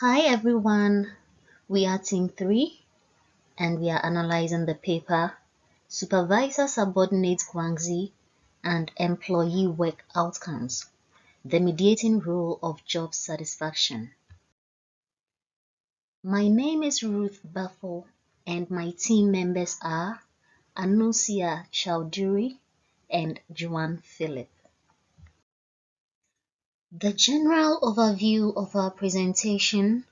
Hi everyone, we are Team 3 and we are analyzing the paper Supervisor-Subordinate Guanxi and Employee Work Outcomes, the mediating role of job satisfaction. My name is Ruth Buffo and my team members are Anusia Chowdhury and Juan Philip. The general overview of our presentation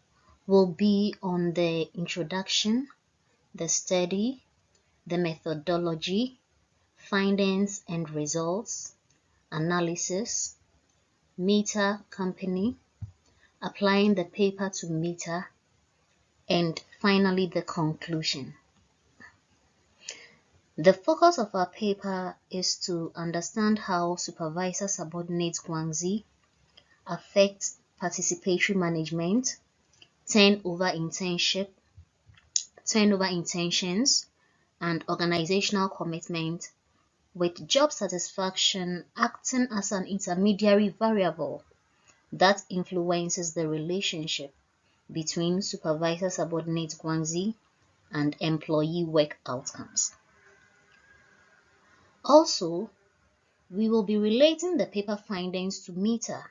will be on the introduction, the study, the methodology, findings and results, analysis, Meta company, applying the paper to Meta, and finally the conclusion. The focus of our paper is to understand how Supervisor-Subordinate Guanxi affects participatory management, turnover intentions, and organizational commitment, with job satisfaction acting as an intermediary variable that influences the relationship between Supervisor-Subordinate Guanxi and employee work outcomes. Also, we will be relating the paper findings to Meta,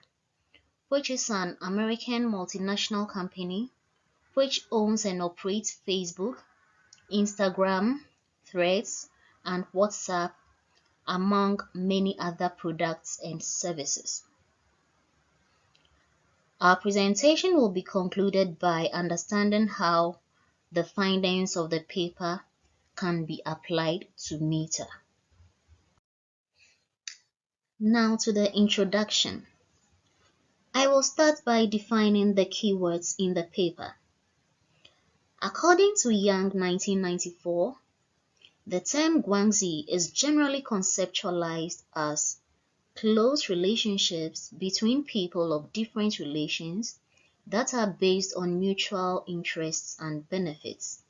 which is an American multinational company which owns and operates Facebook, Instagram, Threads, and WhatsApp, among many other products and services. Our presentation will be concluded by understanding how the findings of the paper can be applied to Meta. Now to the introduction. I will start by defining the keywords in the paper. According to Young 1994, the term Guanxi is generally conceptualized as close relationships between people of different relations that are based on mutual interests and benefits.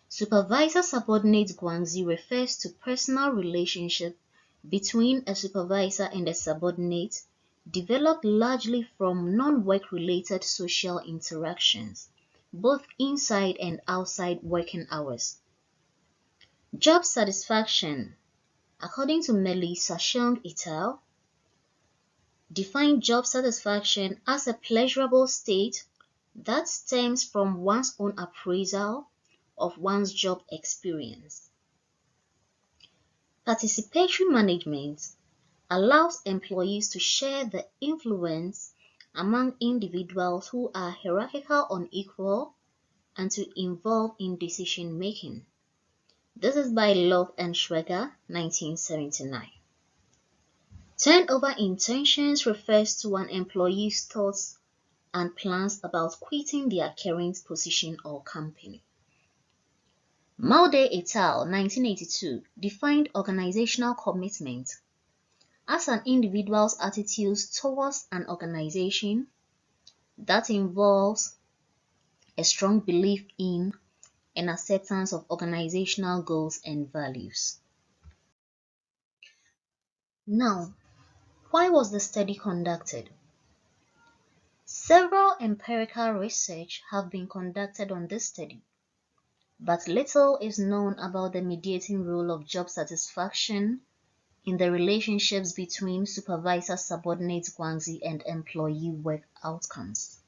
Supervisor-Subordinate Guanxi refers to personal relationship between a supervisor and a subordinate developed largely from non-work related social interactions, both inside and outside working hours. Job satisfaction, according to Melissa Cheung et al., define job satisfaction as a pleasurable state that stems from one's own appraisal of one's job experience. Participatory management allows employees to share the influence among individuals who are hierarchical unequal and to involve in decision making. This is by Love and Schweger, 1979. Turnover intentions refers to an employee's thoughts and plans about quitting their current position or company. Maude et al. 1982 defined organizational commitment as an individual's attitudes towards an organization that involves a strong belief in and acceptance of organizational goals and values. Now, why was the study conducted? Several empirical research have been conducted on this study, but little is known about the mediating role of job satisfaction in the relationships between Supervisor-Subordinate Guanxi and employee work outcomes.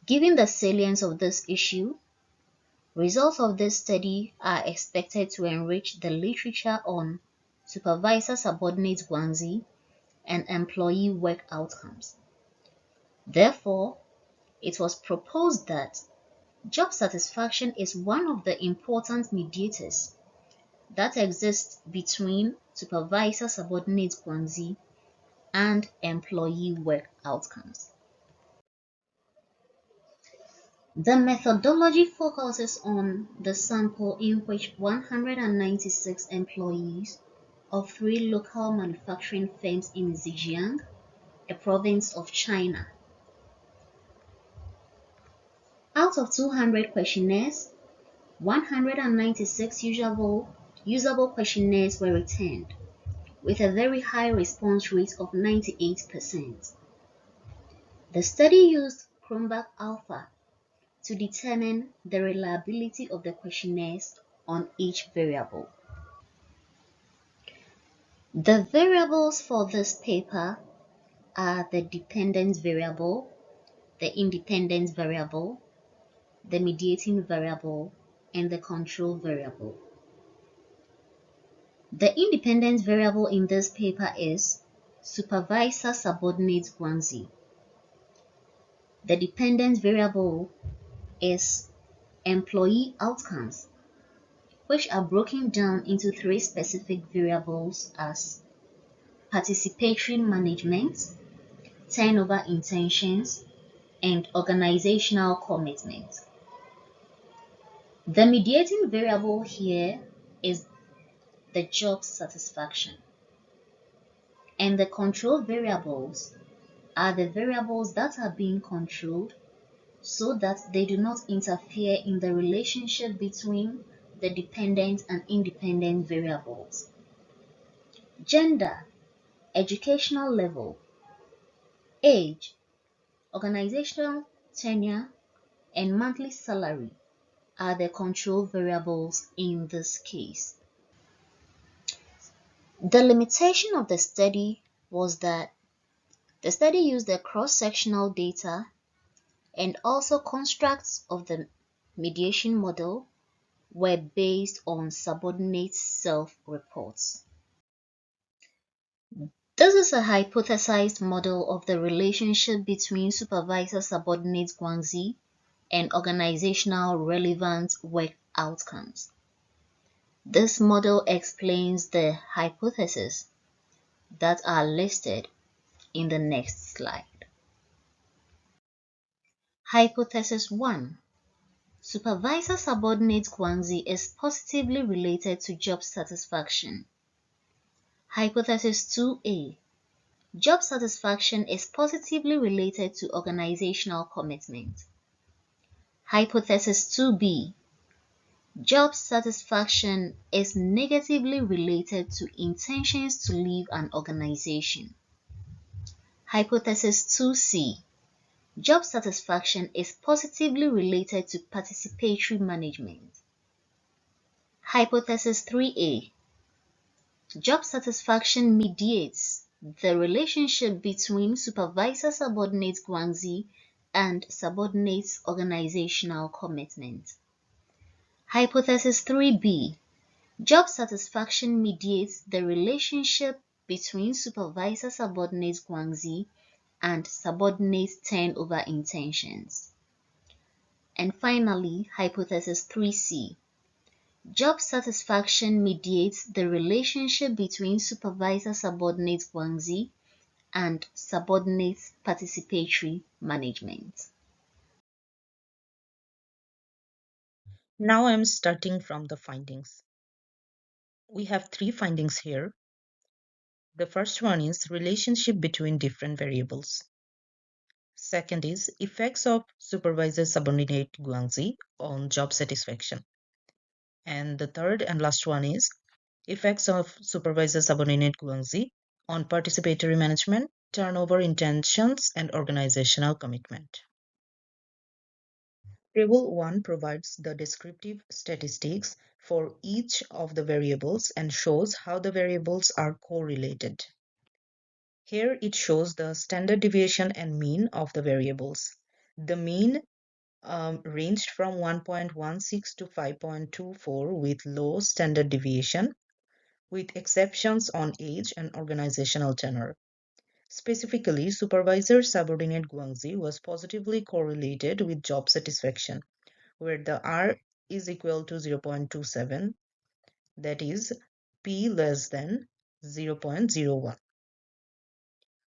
Given the salience of this issue, results of this study are expected to enrich the literature on Supervisor-Subordinate Guanxi and employee work outcomes. Therefore, it was proposed that job satisfaction is one of the important mediators that exists between Supervisor-Subordinate Guanxi and employee work outcomes. The methodology focuses on the sample in which 196 employees of 3 local manufacturing firms in Zhejiang, a province of China. Out of 200 questionnaires, 196 usable questionnaires were returned, with a very high response rate of 98%. The study used Cronbach alpha to determine the reliability of the questionnaires on each variable. The variables for this paper are the dependence variable, the independence variable, the mediating variable, and the control variable. The independence variable in this paper is Supervisor-Subordinate Guanxi. The dependence variable is employee outcomes, which are broken down into three specific variables as participatory management, turnover intentions, and organizational commitment. The mediating variable here is the job satisfaction, and the control variables are the variables that are being controlled so that they do not interfere in the relationship between the dependent and independent variables. Gender, educational level, age, organizational tenure, and monthly salary are the control variables in this case. The limitation of the study was that the study used the cross-sectional data and also constructs of the mediation model were based on subordinate self-reports. This is a hypothesized model of the relationship between supervisor-subordinate Guanxi and organizational relevant work outcomes. This model explains the hypotheses that are listed in the next slide. Hypothesis 1. Supervisor-subordinate Guanxi is positively related to job satisfaction. Hypothesis 2a. Job satisfaction is positively related to organizational commitment. Hypothesis 2b. Job satisfaction is negatively related to intentions to leave an organization. Hypothesis 2c. Job satisfaction is positively related to participatory management. Hypothesis 3a. Job satisfaction mediates the relationship between supervisor-subordinate Guanxi and subordinate organizational commitment. Hypothesis 3b. Job satisfaction mediates the relationship between supervisor-subordinate Guanxi and subordinate turnover intentions. And finally, hypothesis 3c. Job satisfaction mediates the relationship between supervisor-subordinate Guanxi and subordinate participatory management. Now I'm starting from the findings. We have three findings here. The first one is relationship between different variables. Second is effects of supervisor-subordinate Guanxi on job satisfaction. And the third and last one is effects of supervisor-subordinate Guanxi on participatory management, turnover intentions, and organizational commitment. Table 1 provides the descriptive statistics for each of the variables and shows how the variables are correlated. Here it shows the standard deviation and mean of the variables. The mean ranged from 1.16 to 5.24 with low standard deviation, with exceptions on age and organizational tenure. Specifically, supervisor-subordinate Guanxi was positively correlated with job satisfaction, where the R is equal to 0.27, that is P less than 0.01.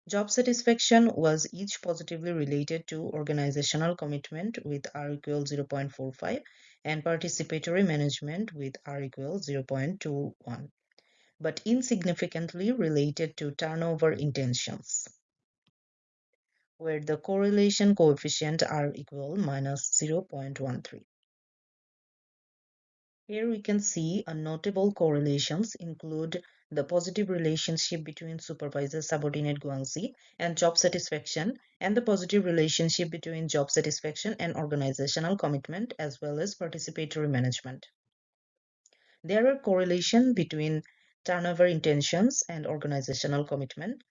Job satisfaction was each positively related to organizational commitment with R equals 0.45 and participatory management with R equals 0.21, but insignificantly related to turnover intentions, where the correlation coefficient R equal minus 0.13. Here we can see a notable correlations include the positive relationship between supervisor-subordinate Guanxi and job satisfaction, and the positive relationship between job satisfaction and organizational commitment, as well as participatory management. There are correlation between turnover intentions and organizational commitment,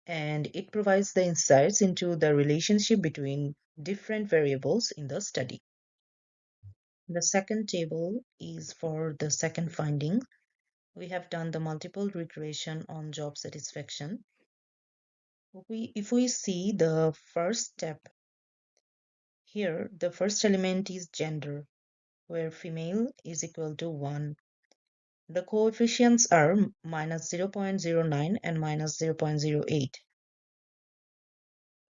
and it provides the insights into the relationship between different variables in the study. The second table is for the second finding. We have done the multiple regression on job satisfaction. If we see the first step here, the first element is gender, where female is equal to 1. The coefficients are minus 0.09 and minus 0.08.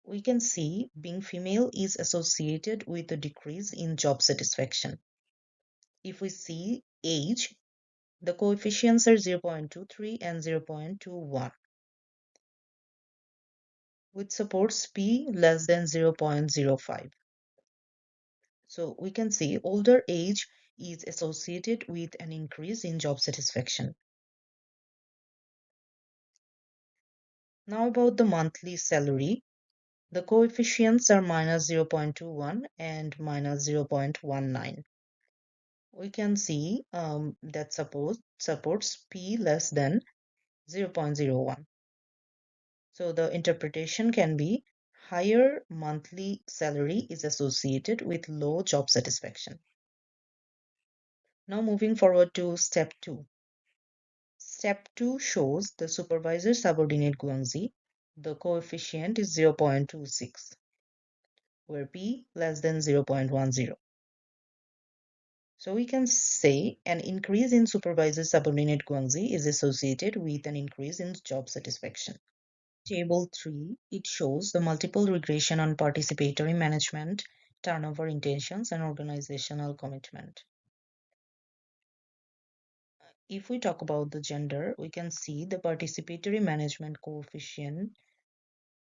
We can see being female is associated with a decrease in job satisfaction. If we see age, the coefficients are 0.23 and 0.21, which supports P less than 0.05. So we can see older age is associated with an increase in job satisfaction. Now about the monthly salary, the coefficients are minus 0.21 and minus 0.19. We can see that supports P less than 0.01. So the interpretation can be higher monthly salary is associated with low job satisfaction. Now moving forward to step 2. Step 2 shows the supervisor-subordinate Guanxi. The coefficient is 0.26, where P less than 0.10. So we can say an increase in supervisor-subordinate Guanxi is associated with an increase in job satisfaction. Table 3, it shows the multiple regression on participatory management, turnover intentions, and organizational commitment. If we talk about the gender, we can see the participatory management coefficient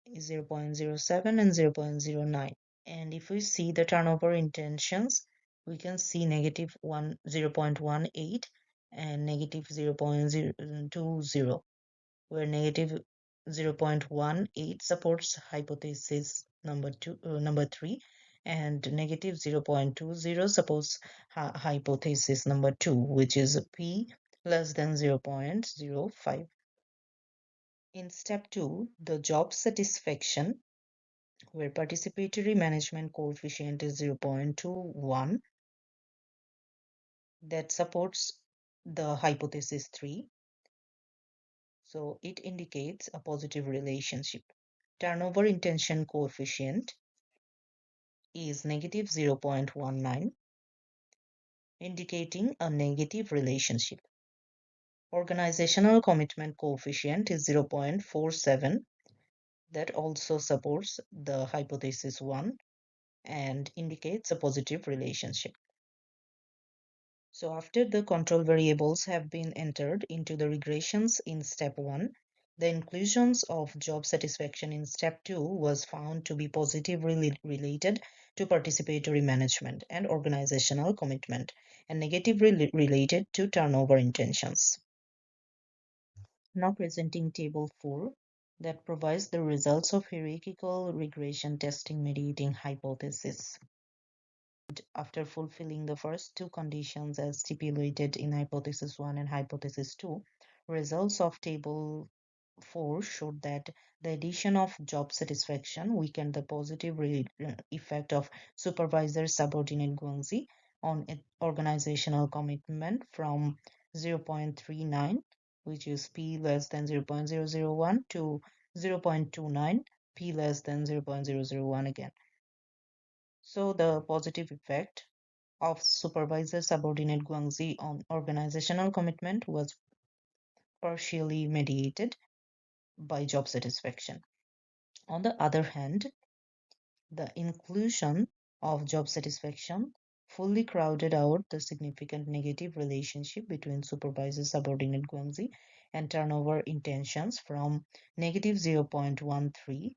is 0.07 and 0.09. And if we see the turnover intentions, we can see negative 0.18 and negative 0.020, where negative 0.18 supports hypothesis number 3, and negative 0.20 supports hypothesis number 2, which is P less than 0.05. In step 2, the job satisfaction, where participatory management coefficient is 0.21, that supports the hypothesis 3. So it indicates a positive relationship. Turnover intention coefficient is negative 0.19, indicating a negative relationship. Organizational commitment coefficient is 0.47, that also supports the hypothesis 1 and indicates a positive relationship. So after the control variables have been entered into the regressions in step 1, the inclusions of job satisfaction in step 2 was found to be positively related to participatory management and organizational commitment, and negatively related to turnover intentions. Now presenting table 4, that provides the results of hierarchical regression testing mediating hypothesis. After fulfilling the first two conditions as stipulated in hypothesis 1 and hypothesis 2, results of table 4 showed that the addition of job satisfaction weakened the positive effect of supervisor-subordinate Guanxi on organizational commitment from 0.39, which is P less than 0.001, to 0.29, P less than 0.001 again. So the positive effect of supervisor-subordinate Guanxi on organizational commitment was partially mediated by job satisfaction. On the other hand, the inclusion of job satisfaction fully crowded out the significant negative relationship between supervisor-subordinate Guanxi and turnover intentions from negative 0.13,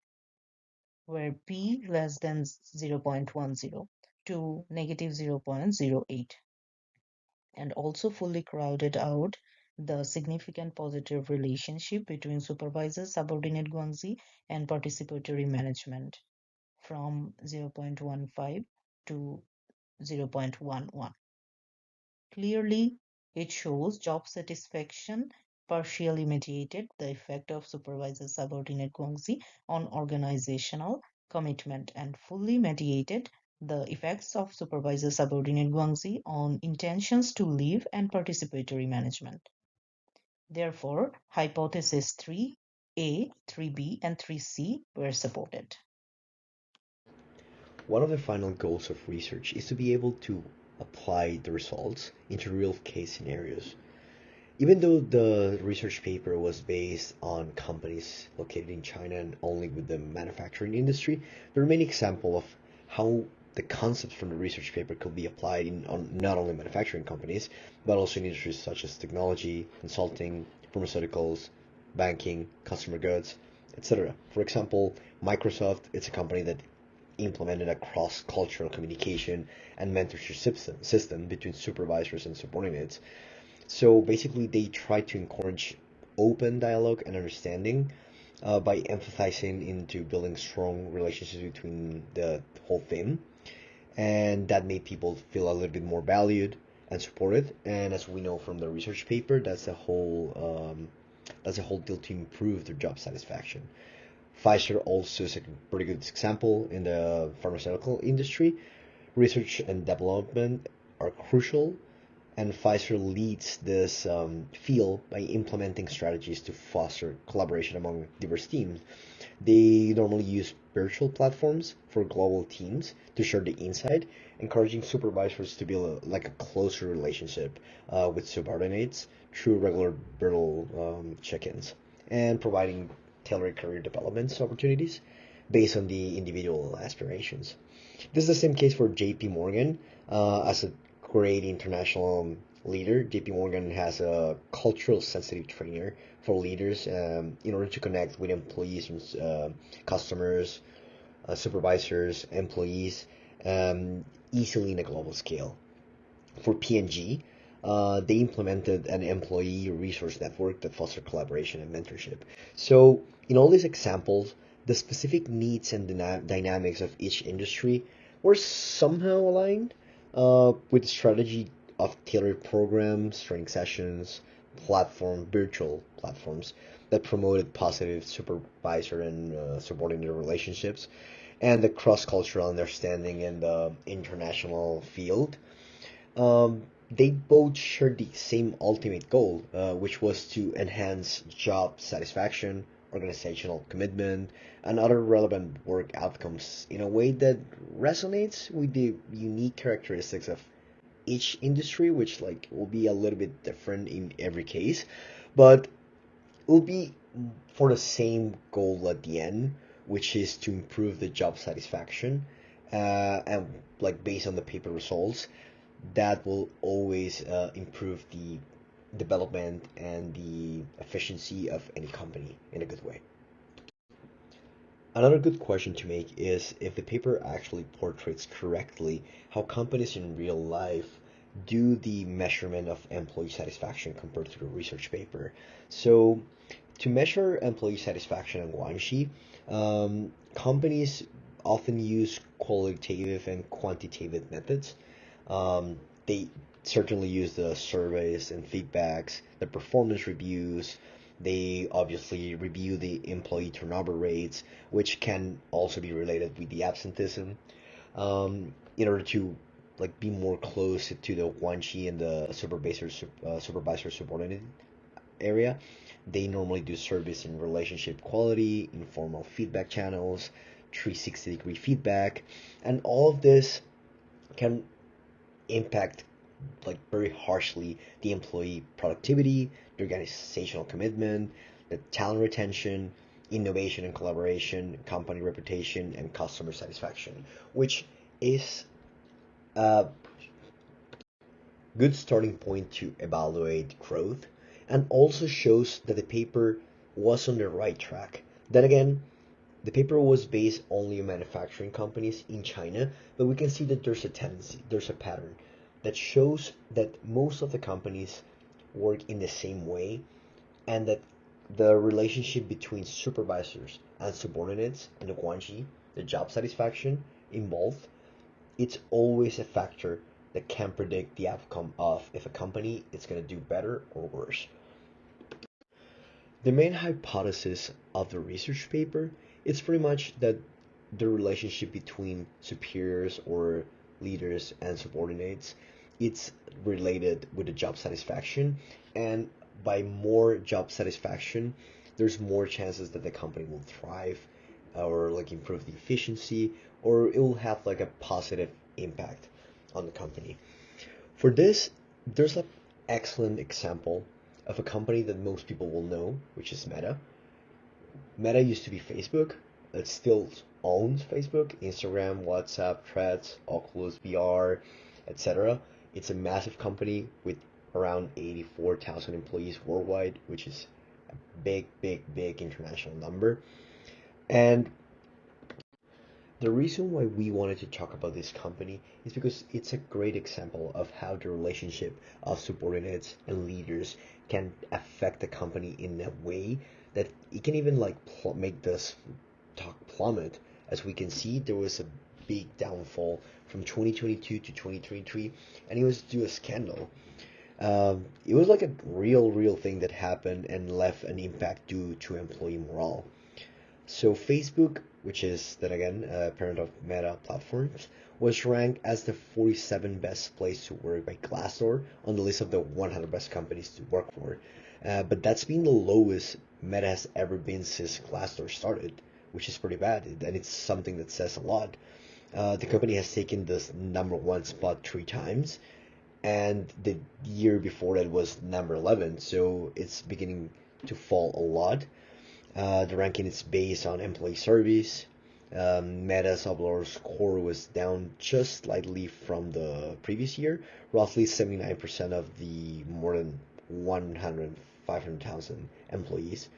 where P less than 0.10, to negative 0.08. and also fully crowded out the significant positive relationship between supervisor-subordinate Guanxi and participatory management from 0.15 to 0.11. Clearly, it shows job satisfaction partially mitigated the effect of supervisor-subordinate Guanxi on organizational commitment and fully mitigated the effects of supervisor-subordinate Guanxi on intentions to leave and participatory management. Therefore, hypothesis 3A, 3B, and 3C were supported. One of the final goals of research is to be able to apply the results into real case scenarios. Even though the research paper was based on companies located in China and only with the manufacturing industry, there are many examples of how the concepts from the research paper could be applied on not only manufacturing companies, but also in industries such as technology, consulting, pharmaceuticals, banking, consumer goods, etc. For example, Microsoft, it's a company that implemented a cross-cultural communication and mentorship system between supervisors and subordinates. So basically, they try to encourage open dialogue and understanding by emphasizing into building strong relationships between the whole thing, and that made people feel a little bit more valued and supported. And as we know from the research paper, that's a whole deal to improve their job satisfaction. Pfizer also is a pretty good example in the pharmaceutical industry. Research and development are crucial, and Pfizer leads this field by implementing strategies to foster collaboration among diverse teams. They normally use virtual platforms for global teams to share the insight, encouraging supervisors to build like a closer relationship with subordinates through regular virtual check-ins, and providing tailored career development opportunities based on the individual aspirations. This is the same case for JP Morgan. As a great international leader, JP Morgan has a cultural sensitive trainer for leaders in order to connect with employees and customers, supervisors, employees easily in a global scale. For P&G, they implemented an employee resource network that fostered collaboration and mentorship. So, in all these examples, the specific needs and dynamics of each industry were somehow aligned with the strategy of tailored programs, training sessions, virtual platforms that promoted positive supervisor and subordinate relationships, and the cross-cultural understanding in the international field. They both shared the same ultimate goal, which was to enhance job satisfaction, organizational commitment, and other relevant work outcomes in a way that resonates with the unique characteristics of each industry, which like will be a little bit different in every case, but will be for the same goal at the end, which is to improve the job satisfaction, and like based on the paper results that will always improve the development and the efficiency of any company in a good way. Another good question to make is if the paper actually portrays correctly how companies in real life do the measurement of employee satisfaction compared to the research paper. So, to measure employee satisfaction in Guanxi, companies often use qualitative and quantitative methods. They certainly use the surveys and feedbacks, the performance reviews. They obviously review the employee turnover rates, which can also be related with the absenteeism, in order to like be more close to the Guanxi and the supervisor-subordinate area. They normally do surveys in relationship quality, informal feedback channels, 360-degree feedback, and all of this can impact like very harshly the employee productivity, the organizational commitment, the talent retention, innovation and collaboration, company reputation, and customer satisfaction, which is a good starting point to evaluate growth and also shows that the paper was on the right track. Then again, the paper was based only on manufacturing companies in China, but we can see that there's a tendency, there's a pattern. that shows that most of the companies work in the same way, and that the relationship between supervisors and subordinates in the Guanxi, the job satisfaction involved, it's always a factor that can predict the outcome of if a company is going to do better or worse. The main hypothesis of the research paper is pretty much that the relationship between superiors or leaders and subordinates, it's related with the job satisfaction, and by more job satisfaction there's more chances that the company will thrive or like improve the efficiency, or it will have like a positive impact on the company. For this, there's an excellent example of a company that most people will know, which is Meta. Meta used to be Facebook. It still owns Facebook, Instagram, WhatsApp, Threads, Oculus VR, etc. It's a massive company with around 84,000 employees worldwide, which is a big international number. And the reason why we wanted to talk about this company is because it's a great example of how the relationship of subordinates and leaders can affect the company in a way that it can even like make the stock plummet. As we can see, there was a big downfall from 2022 to 2023, and it was due to a scandal. It was like a real thing that happened and left an impact due to employee morale. So Facebook, which is then again a parent of Meta Platforms, was ranked as the 47 best place to work by Glassdoor on the list of the 100 best companies to work for. But that's been the lowest Meta has ever been since Glassdoor started, which is pretty bad, and it's something that says a lot. The company has taken this number one spot 3 times, and the year before that was number 11, so it's beginning to fall a lot. The ranking is based on employee surveys. Meta's overall score was down just slightly from the previous year. Roughly 79% of the more than 500,000 employees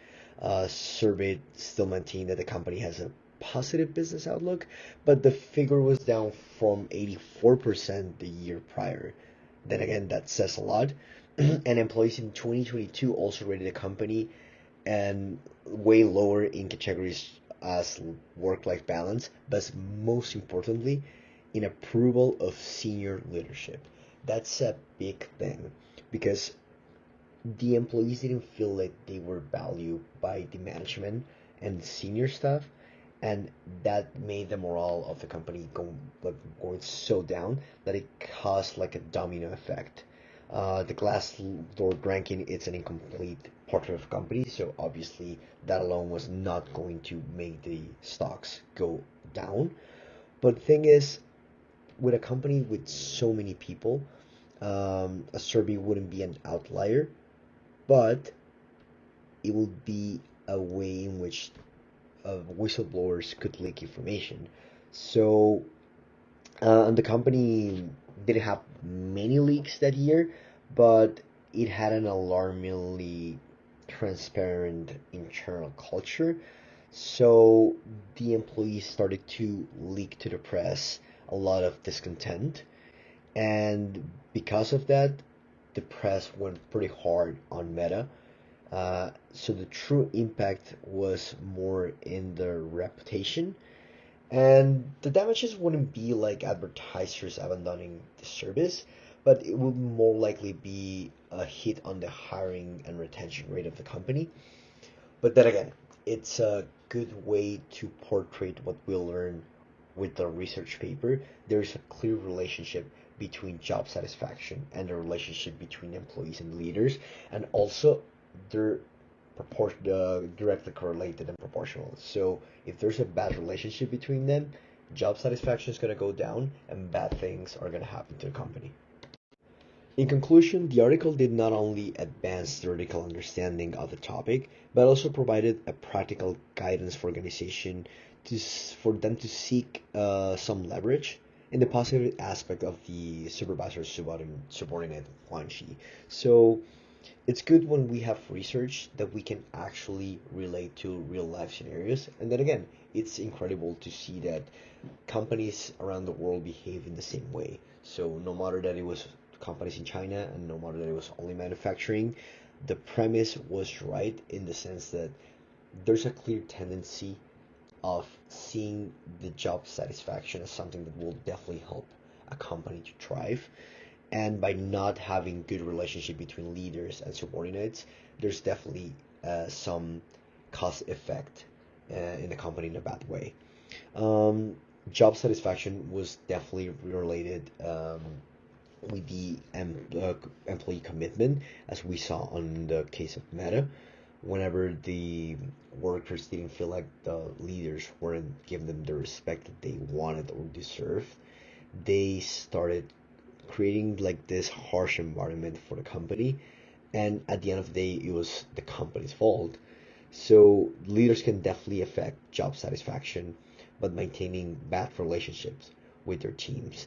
surveyed still maintain that the company has a positive business outlook, but the figure was down from 84% the year prior. Then again, that says a lot. And employees in 2022 also rated the company and way lower in categories as work-life balance, but most importantly, in approval of senior leadership. That's a big thing because the employees didn't feel like they were valued by the management and senior staff, and that made the morale of the company going so down that it caused like a domino effect. The Glassdoor ranking, it's an incomplete portrait of company, so obviously that alone was not going to make the stocks go down. But the thing is, with a company with so many people, a survey wouldn't be an outlier, but it will be a way in which whistleblowers could leak information. So the company didn't have many leaks that year, but it had an alarmingly transparent internal culture. So the employees started to leak to the press a lot of discontent, and because of that, the press went pretty hard on Meta. So the true impact was more in the reputation, and the damages wouldn't be like advertisers abandoning the service, but it would more likely be a hit on the hiring and retention rate of the company. But then again, it's a good way to portray what we'll learn with the research paper. There's a clear relationship between job satisfaction and the relationship between employees and leaders, and also they're directly correlated and proportional. So if there's a bad relationship between them, job satisfaction is going to go down and bad things are going to happen to the company. In conclusion, the article did not only advance theoretical understanding of the topic, but also provided a practical guidance for organization for them to seek some leverage in the positive aspect of the supervisor-subordinate Guanxi. So it's good when we have research that we can actually relate to real life scenarios, and then again, it's incredible to see that companies around the world behave in the same way. So no matter that it was companies in China and no matter that it was only manufacturing, the premise was right in the sense that there's a clear tendency of seeing the job satisfaction as something that will definitely help a company to thrive. And by not having good relationship between leaders and subordinates, there's definitely some cause effect in the company in a bad way. Um, Job satisfaction was definitely related with the employee commitment, as we saw on the case of Meta. Whenever the workers didn't feel like the leaders weren't giving them the respect that they wanted or deserved, they started creating like this harsh environment for the company. And at the end of the day, it was the company's fault. So leaders can definitely affect job satisfaction, but maintaining bad relationships with their teams.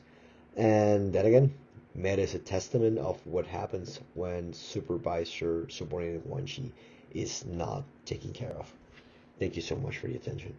And then again, Meta is a testament of what happens when supervisor subordinate Guanxi is not taken care of. Thank you so much for your attention.